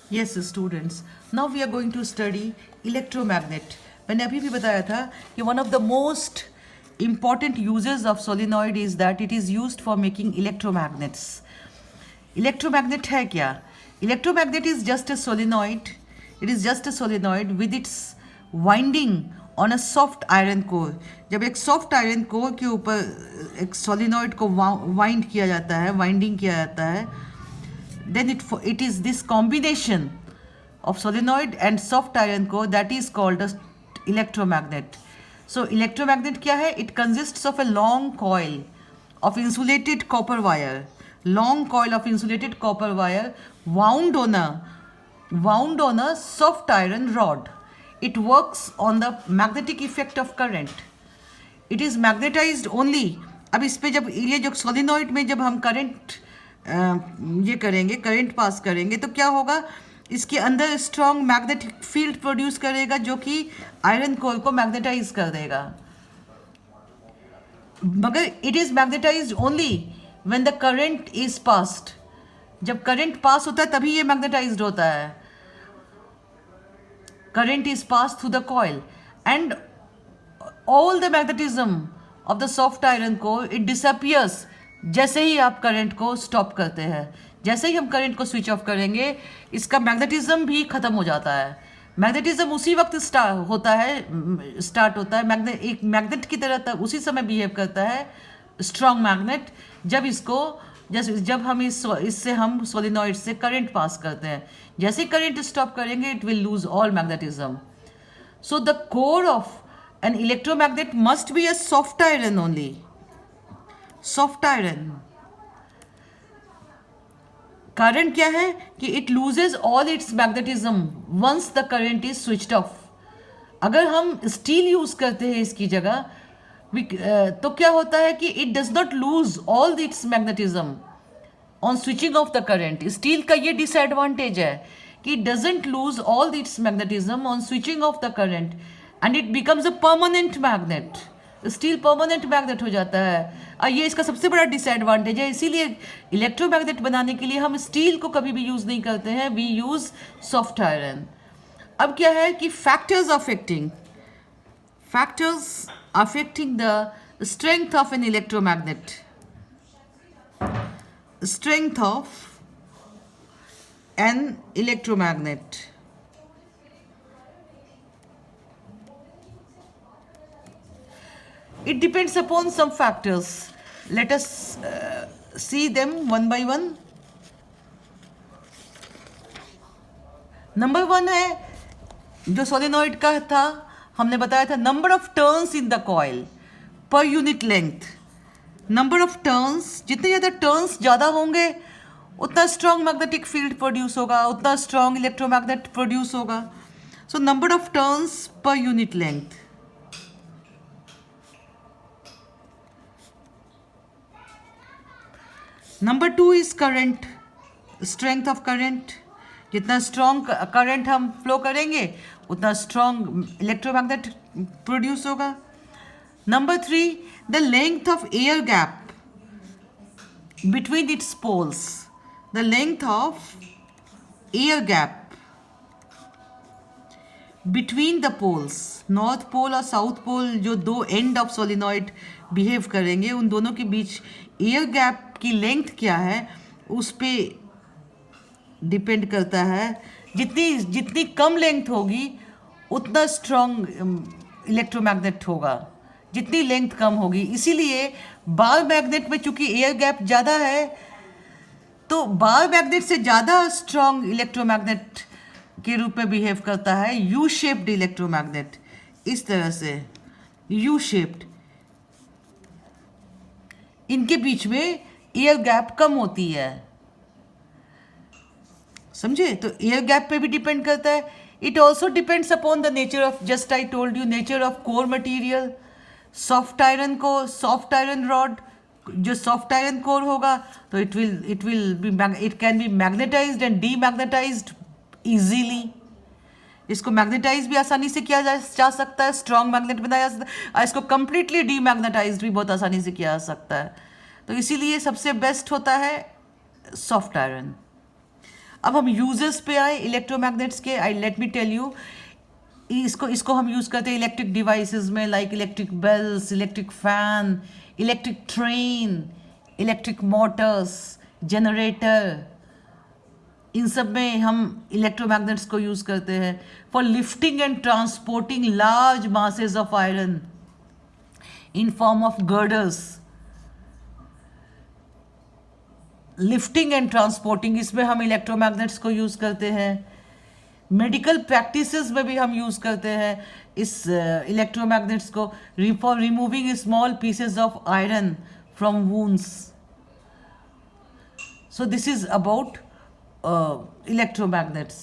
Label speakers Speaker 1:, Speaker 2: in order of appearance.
Speaker 1: Yes, students. Now we are going to study electromagnet. मैंने अभी भी बताया था कि one of the most important uses of solenoid is that it is used for making electromagnets. Electromagnet है क्या? Electromagnet is just a solenoid. It is just a solenoid with its winding on a soft iron core. जब एक soft iron core के ऊपर एक solenoid को wind किया जाता है, winding किया जाता है, then it is this combination of solenoid and soft iron core that is called as electromagnet. So electromagnet क्या है? It consists of a long coil of insulated copper wire, long coil of insulated copper wire wound on a soft iron rod. It works on the magnetic effect of current. It is magnetized only. अब इस पे जब ये जो solenoid में जब हम current ये करेंगे, करंट पास करेंगे, तो क्या होगा? इसके अंदर स्ट्रॉन्ग मैग्नेटिक फील्ड प्रोड्यूस करेगा जो कि आयरन कोर को मैग्नेटाइज कर देगा. मगर it is magnetised only when the current is passed. जब करंट पास होता है तभी ये मैग्नेटाइज्ड होता है. Current is pass through the coil and all the magnetism of the soft iron core it disappears जैसे ही आप करंट को स्टॉप करते हैं. जैसे ही हम करंट को स्विच ऑफ करेंगे इसका मैग्नेटिज्म भी खत्म हो जाता है. मैग्नेटिज्म उसी वक्त स्टार्ट होता है एक मैग्नेट की तरह उसी समय बिहेव करता है, स्ट्रॉन्ग मैग्नेट, जब हम इससे हम सोलिनॉइड से करंट पास करते हैं. जैसे करंट स्टॉप करेंगे it will lose all magnetism. So the core of an electromagnet must be a soft iron only. Soft iron. Current क्या है कि it loses all its magnetism once the current is switched off. अगर हम steel use करते हैं इसकी जगह तो क्या होता है कि it does not lose all its magnetism on switching off the current. Steel का ये डिसएडवांटेज है कि it doesn't lose all its magnetism on switching off the current. And it becomes a permanent magnet. Steel permanent magnet हो जाता है. ये इसका सबसे बड़ा डिसएडवांटेज है. इसीलिए इलेक्ट्रोमैग्नेट बनाने के लिए हम स्टील को कभी भी यूज़ नहीं करते हैं, वी यूज़ सॉफ्ट आयरन. अब क्या है कि factors affecting the strength of an electromagnet. Strength of an electromagnet. It depends upon some factors. Let us see them one by one. Number 1 है जो सोलिनॉइड का था, हमने बताया था number of turns in the coil पर unit length. Number of turns, जितने ज़्यादा टर्न्स ज़्यादा होंगे उतना स्ट्रॉन्ग मैग्नेटिक फील्ड प्रोड्यूस होगा, उतना स्ट्रॉन्ग इलेक्ट्रोमैग्नेट प्रोड्यूस होगा. So number of turns per unit length. Number 2 is current, strength of current. जितना स्ट्रॉन्ग करंट हम फ्लो करेंगे उतना स्ट्रॉन्ग इलेक्ट्रोमैग्नेट प्रोड्यूस होगा. Number 3 the length of air gap between its poles. The length of air gap between the poles. North pole और south पोल जो दो end of solenoid behave करेंगे उन दोनों के बीच एयर गैप की लेंथ क्या है उस पे डिपेंड करता है. जितनी कम लेंथ होगी उतना स्ट्रॉन्ग इलेक्ट्रोमैग्नेट होगा, जितनी लेंथ कम होगी. इसीलिए बार मैग्नेट में चूंकि एयर गैप ज़्यादा है तो बार मैग्नेट से ज़्यादा स्ट्रॉन्ग इलेक्ट्रोमैग्नेट के रूप में बिहेव करता है. यू शेप्ड इलेक्ट्रोमैग्नेट, इस तरह से यू शेप्ड. इनके बीच में एयर गैप कम होती है, समझे? तो एयर गैप पे भी डिपेंड करता है. It also depends upon the nature of, just I told you, nature of core material. Soft iron rod, जो सॉफ्ट आयरन कोर होगा तो it can be magnetised and demagnetised easily. इसको magnetise भी आसानी से किया जा सकता है, स्ट्रॉन्ग मैग्नेट बनाया जा सकता है, और इसको कंप्लीटली डीमैग्नेटाइज्ड भी बहुत आसानी से किया जा सकता है. तो इसीलिए सबसे बेस्ट होता है सॉफ्ट आयरन. अब हम यूजेस पे आए इलेक्ट्रोमैग्नेट्स के. I let me tell you, इसको हम यूज़ करते हैं इलेक्ट्रिक डिवाइसेस में, like electric bells, electric fan, electric train, electric motors, generator. इन सब में हम इलेक्ट्रोमैग्नेट्स को यूज़ करते हैं for lifting and transporting large masses of iron in form of girders. Lifting and transporting, इसमें हम इलेक्ट्रोमैग्नेट्स को यूज़ करते हैं. मेडिकल प्रैक्टिसेस में भी हम यूज़ करते हैं इस इलेक्ट्रोमैग्नेट्स को for removing small pieces of iron from wounds. So this is about electromagnets.